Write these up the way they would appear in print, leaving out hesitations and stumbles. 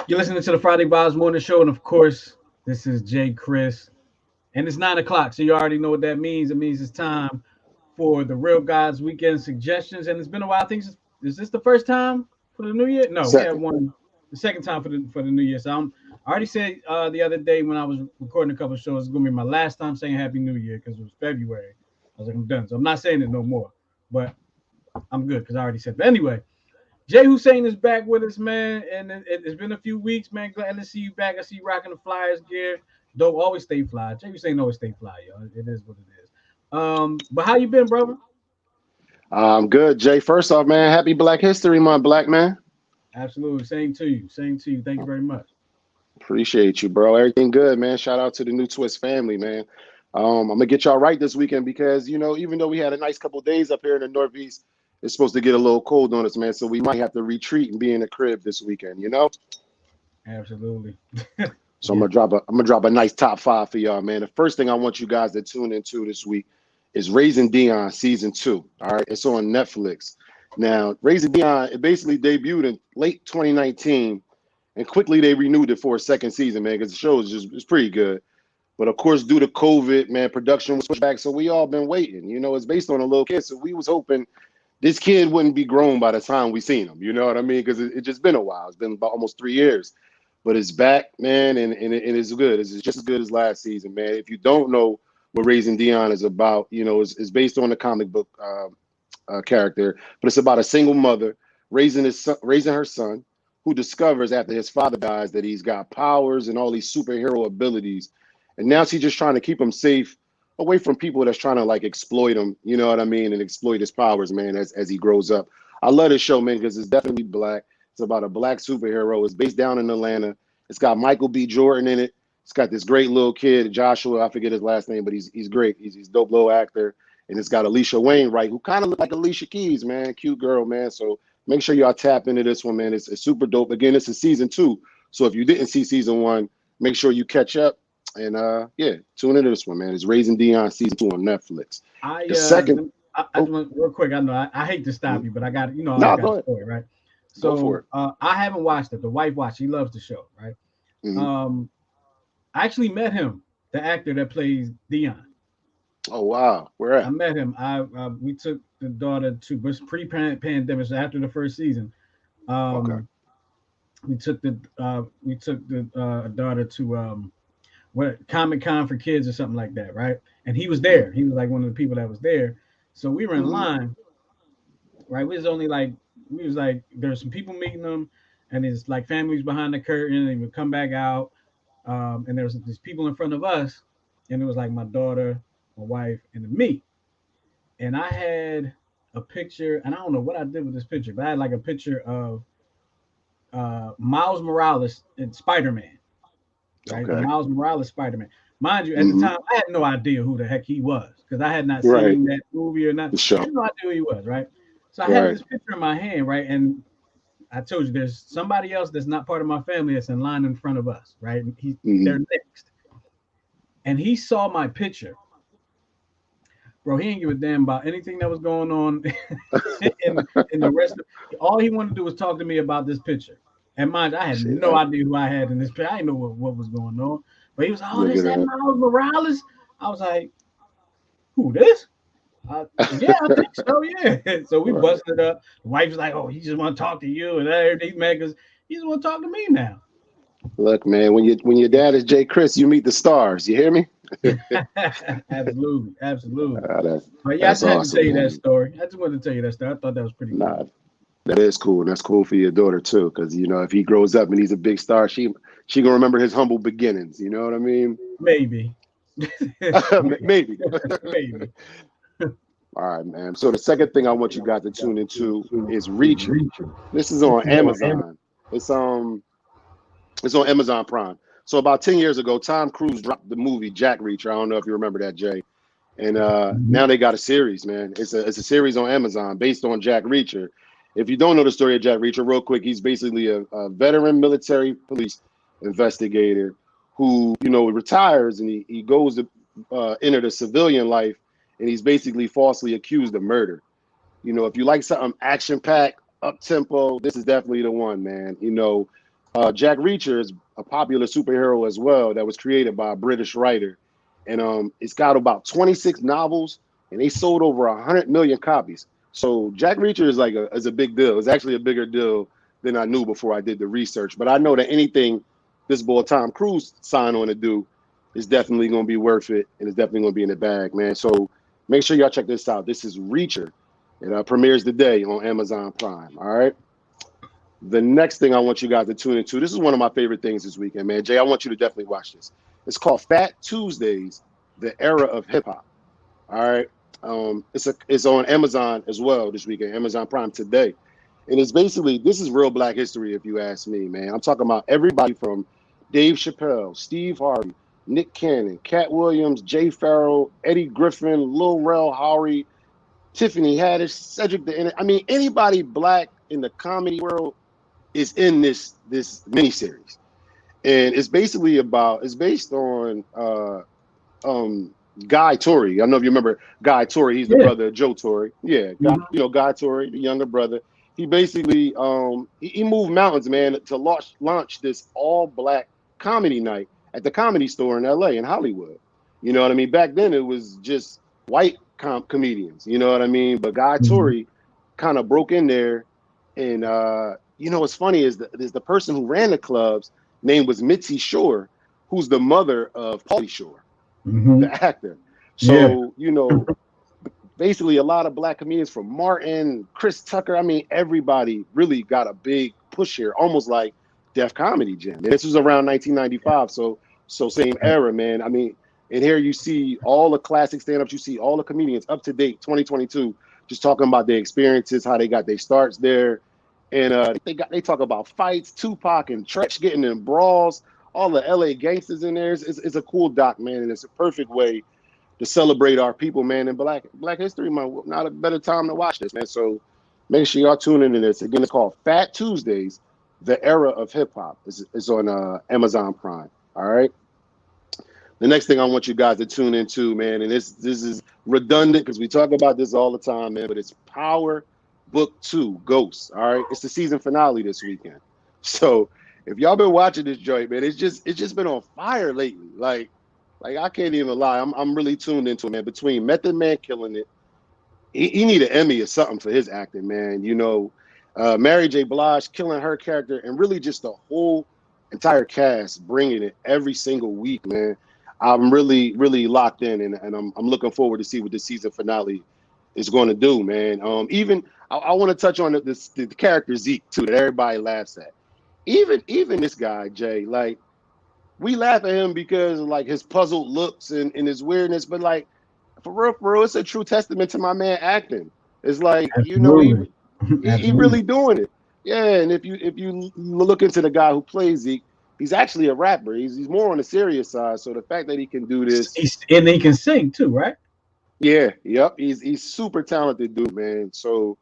You're listening to the Friday Vibes Morning Show, and of course, this is Jay Chris, and it's 9 o'clock, so you already know what that means. It means it's time for the Real Guys Weekend Suggestions, and it's been a while. I think is this the first time for the new year? No, we had Second. one the second time for the new year. So I already said the other day when I was recording a couple of shows, it's gonna be my last time saying Happy New Year because it was February. I was like, I'm done, so I'm not saying it no more. But I'm good because I already said. But anyway, Jay Hussein is back with us, man, and it's been a few weeks, man. Glad to see you back. I see you rocking the Flyers gear. Dope, always stay fly. Jay Hussein always stay fly, yo. It is what it is. But how you been, brother? I'm good, Jay. First off, man, happy Black History Month, black man. Absolutely, same to you. Same to you. Thank you very much. Appreciate you, bro. Everything good, man. Shout out to the New Twist family, man. I'm gonna get y'all right this weekend because even though we had a nice couple days up here in the Northeast, it's supposed to get a little cold on us, man. So we might have to retreat and be in the crib this weekend. Absolutely. So I'm Yeah. gonna drop a nice top five for y'all, man. The first thing I want you guys to tune into this week is Raising Dion season 2. All right, it's on Netflix. Now, Raising Dion, it basically debuted in late 2019, and quickly they renewed it for a second season, man, because the show is just it's pretty good. But of course, due to COVID, man, production was pushed back, so we all been waiting. It's based on a little kid, so we was hoping this kid wouldn't be grown by the time we seen him. You know what I mean? Because it just been a while. It's been about almost 3 years. But it's back, man, and it's good. It's just as good as last season, man. If you don't know what Raising Dion is about, it's based on the comic book character, but it's about a single mother raising her son, who discovers after his father dies that he's got powers and all these superhero abilities, and now she's just trying to keep him safe away from people that's trying to like exploit him. You know what I mean? And exploit his powers, man, as he grows up. I love this show, man, because it's definitely black. It's about a black superhero. It's based down in Atlanta. It's got Michael B. Jordan in it. It's got this great little kid, Joshua. I forget his last name, but he's great. He's a dope little actor. And it's got Alicia Wainwright, who kind of look like Alicia Keys, man. Cute girl, man. So make sure y'all tap into this one, man. It's super dope. Again, this is season 2. So if you didn't see season 1, make sure you catch up. And yeah, tune into this one, man. It's Raising Dion season 2 on Netflix. I The second, I just oh, want real quick. I know I hate to stop you, but I got I always no, got go a ahead. story, right? Go for So it. I haven't watched it. The wife watched. She loves the show, right? Hmm. Um, I actually met him, the actor that plays Dion. Oh, wow. Where I at? met him. I We took the daughter to, but it's pre-pandemic, so after the first season. Okay. Um, we took the daughter to what Comic Con for kids or something like that, right? And he was there. He was like one of the people that was there. So we were in Mm-hmm. line, right? We was like there's some people meeting them, and there's like families behind the curtain, and they would come back out, and there was these people in front of us, and it was like my daughter, my wife, and me. And I had a picture, and I don't know what I did with this picture, but I had like a picture of Miles Morales and Spider Man, right? The Okay. Miles Morales Spider Man. Mind you, at the Mm-hmm. time, I had no idea who the heck he was because I had not Right. seen that movie or not. The I show. had no idea who he was, right? So I had Right. this picture in my hand, right? And I told you there's somebody else that's not part of my family that's in line in front of us, right? And they're Mm-hmm. next. And he saw my picture. Bro, he didn't give a damn about anything that was going on in the rest of all he wanted to do was talk to me about this picture. And mind you, I had See no that? idea who I had in this picture. I didn't know what was going on. But he was like, oh, Look this at that that. Miles Morales. I was like, who this? Yeah, I think so. Yeah. So we Right. busted it up. The wife's like, oh, he just want to talk to you, and everything's mad because he just want to talk to me now. Look, man, when your dad is Jay Chris, you meet the stars. You hear me? Absolutely, absolutely. That's But yeah, I that's just had to tell awesome, you that man. story. I just wanted to tell you that story. I thought that was pretty cool. Nah, that is cool. And that's cool for your daughter too, because if he grows up and he's a big star, she gonna remember his humble beginnings. You know what I mean? Maybe. Maybe. Maybe. All right, man. So the second thing I want you guys to tune into is Reacher. This is on Amazon. It's um it's on Amazon Prime. So about 10 years ago, Tom Cruise dropped the movie Jack Reacher. I don't know if you remember that, Jay. And now they got a series, man. It's a series on Amazon based on Jack Reacher. If you don't know the story of Jack Reacher, real quick, he's basically a veteran military police investigator who retires, and he goes to enter the civilian life, and he's basically falsely accused of murder. If you like something action packed, up tempo, this is definitely the one, man. Jack Reacher is a popular superhero as well that was created by a British writer, and it's got about 26 novels, and they sold over 100 million copies. So Jack Reacher is a big deal. It's actually a bigger deal than I knew before I did the research. But I know that anything this boy Tom Cruise signed on to do is definitely going to be worth it, and it's definitely going to be in the bag, man. So make sure y'all check this out. This is Reacher. It premieres today on Amazon Prime. All right. The next thing I want you guys to tune into, this is one of my favorite things this weekend, man. Jay, I want you to definitely watch this. It's called Fat Tuesdays, The Era of Hip Hop. All right. It's on Amazon as well this weekend, Amazon Prime today. And it's basically, this is real Black history, if you ask me, man. I'm talking about everybody from Dave Chappelle, Steve Harvey, Nick Cannon, Cat Williams, Jay Farrell, Eddie Griffin, Lil Rel Howery, Tiffany Haddish, Cedric the Entertainer. I mean, anybody Black in the comedy world is in this miniseries. And it's basically it's based on Guy Torry. I don't know if you remember Guy Torry. He's the brother of Joe Torry. Yeah, Guy Torry, the younger brother. He basically he moved mountains, man, to launch this all-Black comedy night at the Comedy Store in LA, in Hollywood. You know what I mean? Back then it was just white comedians, you know what I mean? But Guy Torry kind of broke in there, and you know what's funny is the person who ran the club's name was Mitzi Shore, who's the mother of Pauly Shore, the actor. So you know, basically a lot of Black comedians, from Martin, Chris Tucker, I mean, everybody really got a big push here, almost like Def Comedy Jam. And this was around 1995, so same era, man. I mean, and here you see all the classic stand-ups, you see all the comedians up to date, 2022, just talking about their experiences, how they got their starts there. And they talk about fights, Tupac and Tretch getting in brawls, all the LA gangsters in there. It's a cool doc, man, and it's a perfect way to celebrate our people, man. And Black History Month, not a better time to watch this, man. So make sure y'all tune into this. Again, it's called Fat Tuesdays, The Era of Hip Hop. It's on Amazon Prime. All right. The next thing I want you guys to tune into, man, and this is redundant because we talk about this all the time, man, but it's Power Book 2, Ghosts. All right. It's the season finale this weekend. So if y'all been watching this joint, man, it's just been on fire lately. Like I can't even lie. I'm really tuned into it, man. Between Method Man killing it, he need an Emmy or something for his acting, man. You know, Mary J. Blige killing her character, and really just the whole entire cast bringing it every single week, man. I'm really, really locked in, and I'm looking forward to see what the season finale is going to do, man. Even I want to touch on the character Zeke too, that everybody laughs at. Even this guy Jay, like, we laugh at him because of, like, his puzzled looks and his weirdness, but like for real, it's a true testament to my man acting. It's like, you know, he really doing it. Yeah, and if you look into the guy who plays Zeke, he's actually a rapper. He's more on the serious side. So the fact that he can do this, and he can sing too, right? Yeah, yep. He's super talented dude, man. So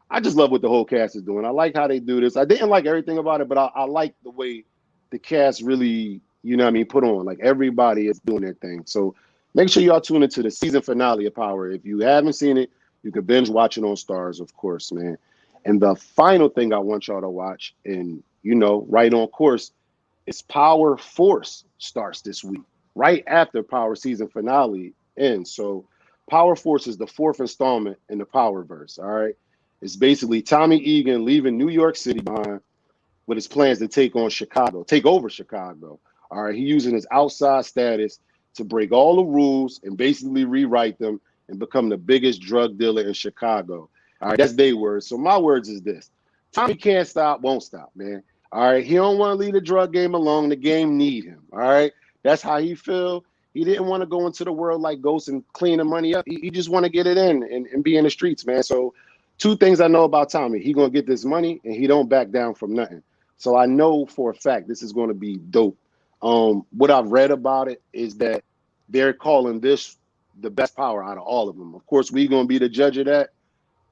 I just love what the whole cast is doing. I like how they do this. I didn't like everything about it, but I like the way the cast really, you know what I mean, put on. Like, everybody is doing their thing. So make sure y'all tune into the season finale of Power. If you haven't seen it, you can binge watch it on Stars, of course, man. And the final thing I want y'all to watch, and, you know, right on course, is Power Force starts this week, right after Power season finale ends. So Power Force is the 4th installment in the Powerverse, all right? It's basically Tommy Egan leaving New York City behind with his plans to take over Chicago, all right? He's using his outside status to break all the rules and basically rewrite them and become the biggest drug dealer in Chicago. All right, that's their words. So my words is this: Tommy can't stop, won't stop, man. All right, he don't want to leave the drug game alone. The game need him. All right, that's how he feel. He didn't want to go into the world like Ghost and clean the money up. He just want to get it in and be in the streets, man. So 2 things I know about Tommy: he gonna get this money, and he don't back down from nothing. So I know for a fact this is going to be dope. What I've read about it is that they're calling this the best Power out of all of them. Of course, we gonna be the judge of that.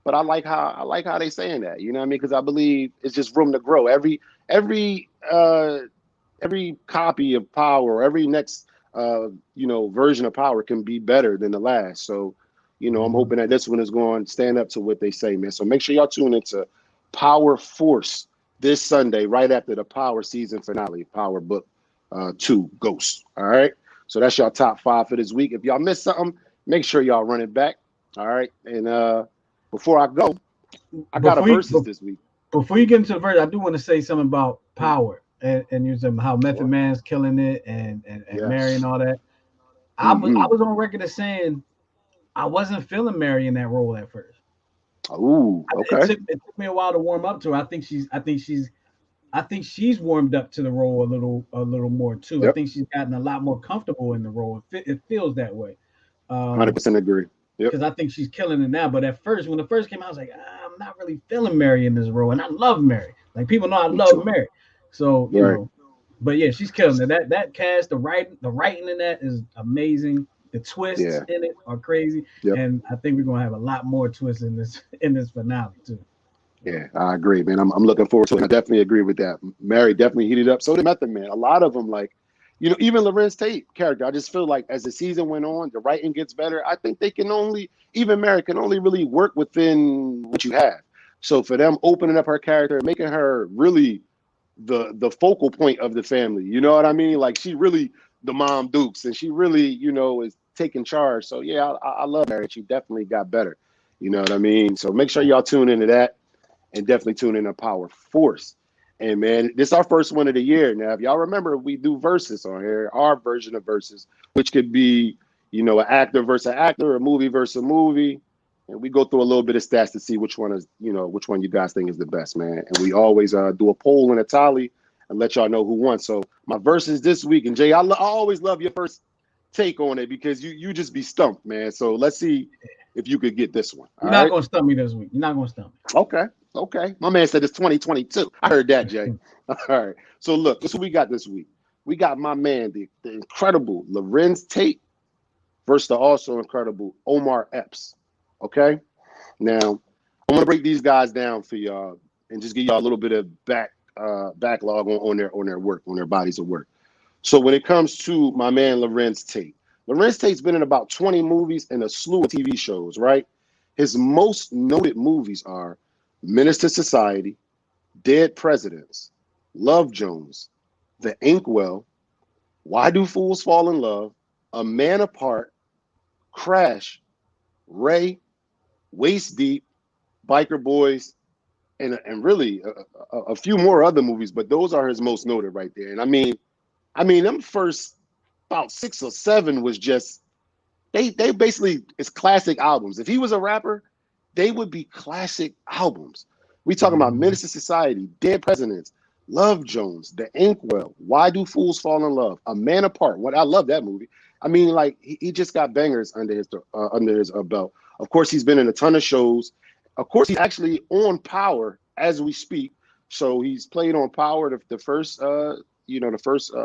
But I like how they saying that, you know what I mean? Because I believe it's just room to grow. Every copy of Power, every next version of Power can be better than the last. So, you know, I'm hoping that this one is going to stand up to what they say, man. So make sure y'all tune into Power Force this Sunday, right after the Power season finale, Power Book 2 Ghost. All right. So that's your top 5 for this week. If y'all missed something, make sure y'all run it back. All right. And before I go, I got a versus this week. Before you get into the verse, I do want to say something about Power and using how Method Man's killing it and Yes. Mary and all that. I was on record as saying I wasn't feeling Mary in that role at first. Ooh, okay. It took me a while to warm up to her. I think she's warmed up to the role a little more too. Yep. I think she's gotten a lot more comfortable in the role. It feels that way. 100% agree. Yep. Because I think she's killing it now. But at first, when it first came out, I was like, I'm not really feeling Mary in this role, and I love Mary. Like people know I love Mary. So you know, but yeah, she's killing it. That cast, the writing in that is amazing. The twists in it are crazy, and I think we're gonna have a lot more twists in this finale too. Yeah, I agree, man. I'm looking forward to it. I definitely agree with that. Mary definitely heated up. So did Method Man. A lot of them, like, you know, even Lorenz Tate character. I just feel like as the season went on, the writing gets better. I think even Mary can only really work within what you have. So for them opening up her character, making her really the focal point of the family, you know what I mean? Like she really the mom Dukes, and she really, you know, is taking charge. So yeah, I love Mary. She definitely got better. You know what I mean? So make sure y'all tune into that. And definitely tune in to Power Force. And man, this is our first one of the year. Now, if y'all remember, we do verses on here, our version of verses, which could be, you know, an actor versus an actor, a movie versus a movie. And we go through a little bit of stats to see which one you guys think is the best, man. And we always do a poll and a tally and let y'all know who won. So my verses this week, and Jay, I always love your first take on it because you just be stumped, man. So let's see if you could get this one. You're not going to stump me this week. You're not going to stump me. Okay. My man said it's 2022. I heard that, Jay. All right. So look, this is what we got this week. We got my man, the incredible Lorenz Tate versus the also incredible Omar Epps. Okay. Now, I want to break these guys down for y'all and just give y'all a little bit of backlog on their work, on their bodies of work. So when it comes to my man Lorenz Tate's been in about 20 movies and a slew of TV shows, right? His most noted movies are Menace to Society, Dead Presidents, Love Jones, The Inkwell, Why Do Fools Fall in Love, A Man Apart, Crash, Ray, Waist Deep, Biker Boys, and really a few more other movies, but those are his most noted right there. And I mean, them first about 6 or 7 was just they basically it's classic albums. If he was a rapper, they would be classic albums. We talking about Menace to Society, Dead Presidents, Love Jones, The Inkwell, Why Do Fools Fall in Love, A Man Apart. I love that movie. I mean, like he just got bangers under his belt. Of course, he's been in a ton of shows. Of course, he's actually on Power as we speak. So he's played on Power the first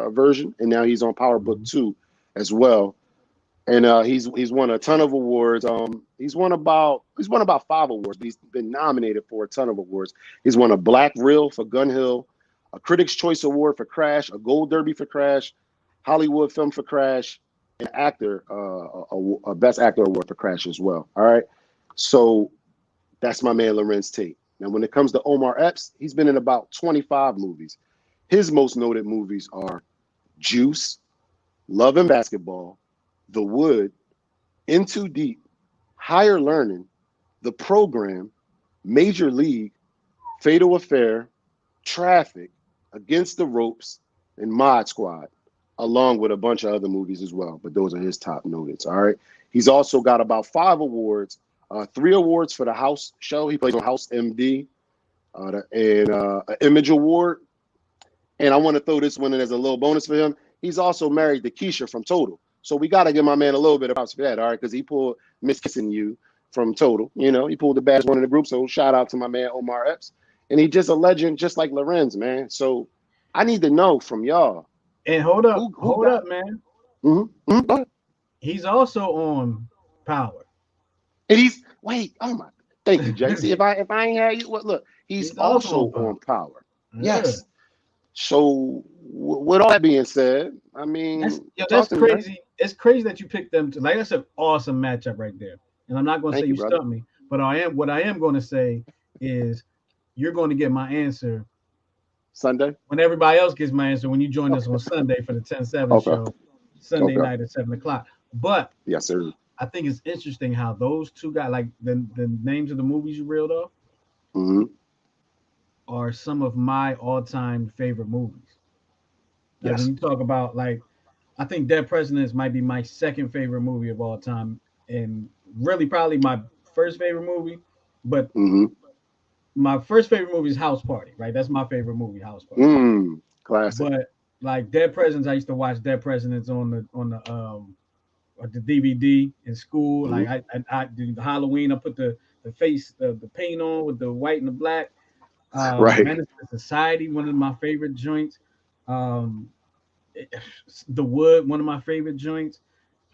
version, and now he's on Power Book 2 as well. And he's won a ton of awards. He's won about 5 awards. He's been nominated for a ton of awards. He's won a Black Reel for Gun Hill, a Critics' Choice Award for Crash, a Gold Derby for Crash, Hollywood Film for Crash, and a Best Actor Award for Crash as well. All right, so that's my man Lorenz Tate. Now, when it comes to Omar Epps, he's been in about 25 movies. His most noted movies are Juice, Love and Basketball, The Wood, In Too Deep, Higher Learning, The Program, Major League, Fatal Affair, Traffic, Against the Ropes, and Mod Squad, along with a bunch of other movies as well. But those are his top noted. All right. He's also got about 5 awards, 3 awards for the House show. He plays on House MD, and an Image Award. And I want to throw this one in as a little bonus for him. He's also married to Keisha from Total. So we got to give my man a little bit of props for that, all right? Because he pulled Miss Kissing You from Total. You know, he pulled the baddest one in the group. So shout out to my man Omar Epps. And he's just a legend, just like Lorenz, man. So I need to know from y'all. And hold up, man. Mm-hmm. He's also on Power. And thank you, Jay. See, if I ain't had you, look, he's also on Power. Yeah. Yes. So with all that being said, I mean, that's crazy. It's crazy that you picked them. Like that's an awesome matchup right there. And I'm not going to say you stumped me, but what I am going to say is you're going to get my answer Sunday? When everybody else gets my answer, when you join us on Sunday for the 10-7 Okay. show, Sunday Okay. night at 7 o'clock. But Yes, sir. I think it's interesting how those two guys, like the names of the movies you reeled off, Hmm. are some of my all-time favorite movies. Like when Yes. you talk about like, I think Dead Presidents might be my second favorite movie of all time, and really probably my first favorite movie. But Hmm. my first favorite movie is House Party, right? That's my favorite movie, House Party. Classic. But like Dead Presidents, I used to watch Dead Presidents on the DVD in school. Hmm. Like I do the Halloween. I put the face the paint on with the white and the black. Right. Menace to Society, one of my favorite joints. Um, it- the Wood, one of my favorite joints.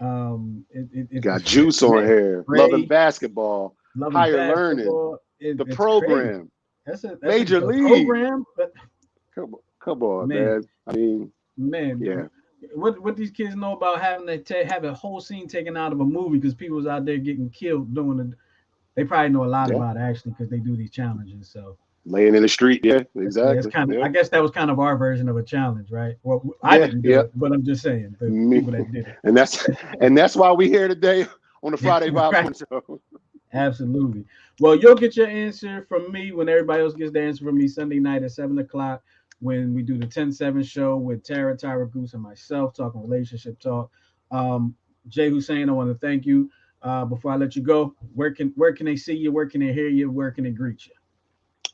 Got It's Juice on man, here. Loving Ray, basketball. loving Higher learning. basketball. The It's crazy. program. That's Major the League. program, but Come on, man, man. I mean, man, yeah. what these kids know about having to have a whole scene taken out of a movie because people was out there getting killed doing it. They probably know a lot Yeah. about it actually because they do these challenges. So Laying in the street. Yeah, yeah, it's exactly. kind of. Yeah. I guess that was kind of our version of a challenge, right? Well, I Yeah. didn't do Yeah. it, but I'm just saying the Me. people that did it. And that's why we here today on the Friday Vibe Right. Morning Show. Absolutely. Well, you'll get your answer from me when everybody else gets the answer from me Sunday night at 7 o'clock when we do the 10-7 show with Tyra Goose, and myself talking relationship talk. Jay Hussein, I want to thank you. Before I let you go, where can they see you? Where can they hear you? Where can they greet you?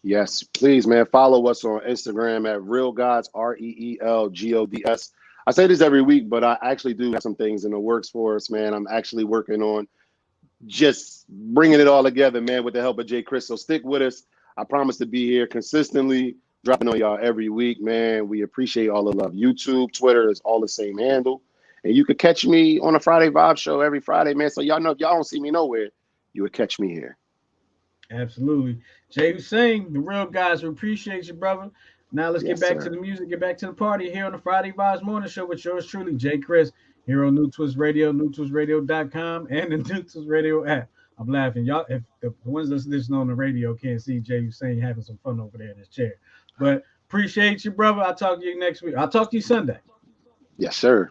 Yes, please, man. Follow us on Instagram at Real Gods, REELGODS. I say this every week, but I actually do have some things in the works for us, man. I'm actually working on just bringing it all together, man, with the help of Jay Chris. So stick with us. I promise to be here consistently, dropping on y'all every week, man. We appreciate all the love. YouTube, Twitter is all the same handle. And you could catch me on a Friday Vibe show every Friday, man. So y'all know if y'all don't see me nowhere, you would catch me here. Absolutely. Jay Hussein, the real guys, we appreciate you, brother. Now let's get Yes, back sir. to the music, get back to the party here on the Friday Vibes Morning Show with yours truly, Jay Chris, here on New Twist Radio, newtwistradio.com, and the New Twist Radio app. I'm laughing. Y'all, if the ones that's listening on the radio can't see Jay Hussein having some fun over there in his chair. But appreciate you, brother. I'll talk to you next week. I'll talk to you Sunday. Yes, sir.